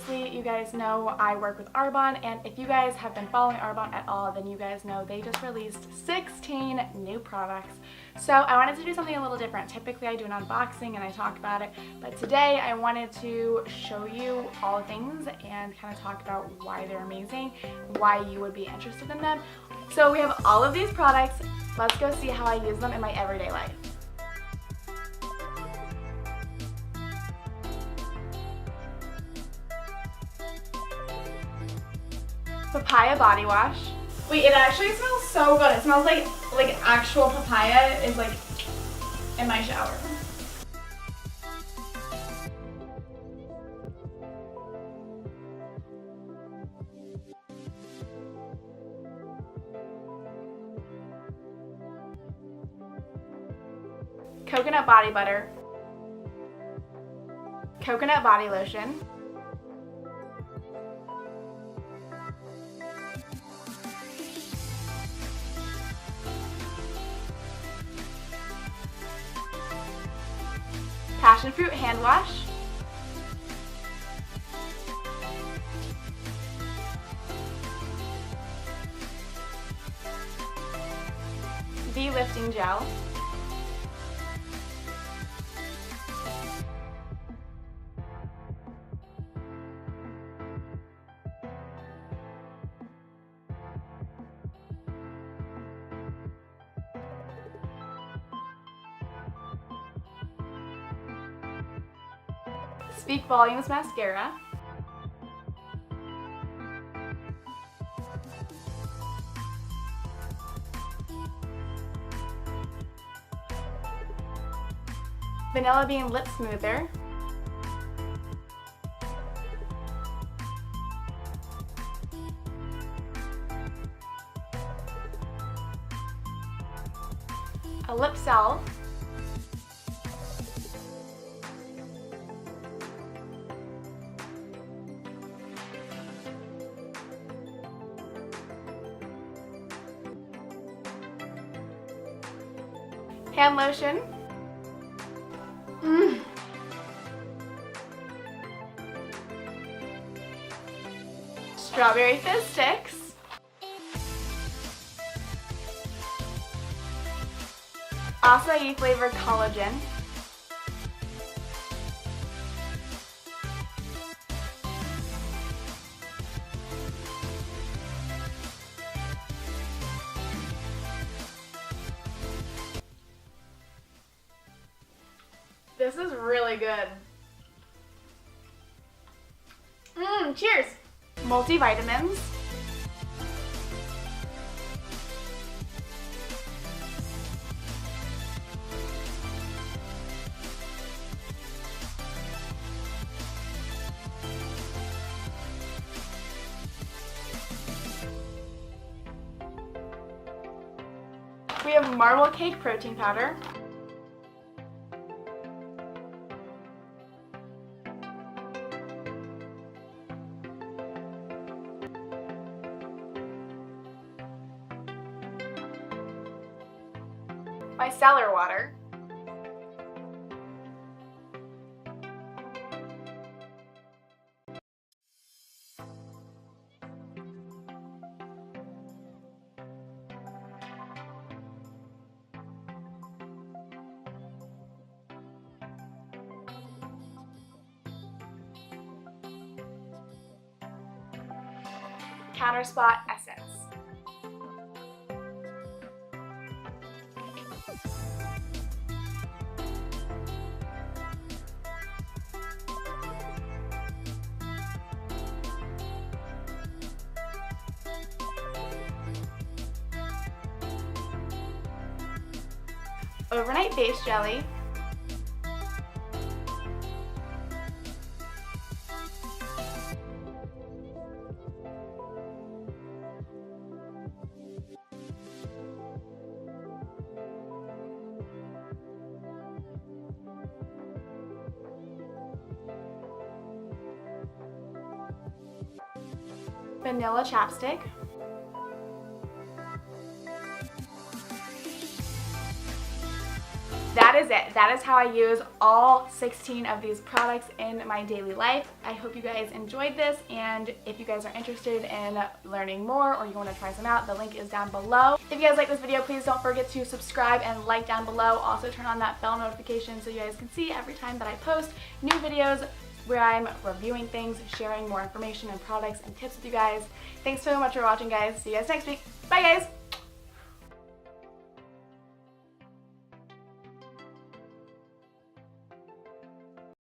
obviously you guys know I work with Arbonne, and if you guys have been following Arbonne at all, then you guys know they just released 16 new products. So I wanted to do something a little different. Typically I do an unboxing and I talk about it, but today I wanted to show you all the things and kind of talk about why they're amazing, why you would be interested in them. So we have all of these products. Let's go see how I use them in my everyday life. Papaya body wash. Wait, it actually smells so good. It smells like actual papaya is like in my shower. Coconut body butter. Coconut body lotion. Passion fruit hand wash. De-lifting gel. Speak Volumes mascara. Vanilla Bean lip smoother. A lip salve. Hand lotion. Strawberry fizz sticks. Acai flavored collagen. This is really good. Cheers! Multivitamins. We have marble cake protein powder. Micellar water. Counter Spot essence. Overnight base jelly. Vanilla chapstick. that is it. That is how I use all 16 of these products in my daily life. I hope you guys enjoyed this, and if you guys are interested in learning more or you want to try some out, the link is down below. If you guys like this video, please don't forget to subscribe and like down below. Also turn on that bell notification so you guys can see every time that I post new videos where I'm reviewing things, sharing more information and products and tips with you guys. Thanks so much for watching, guys. See you guys next week. Bye, guys!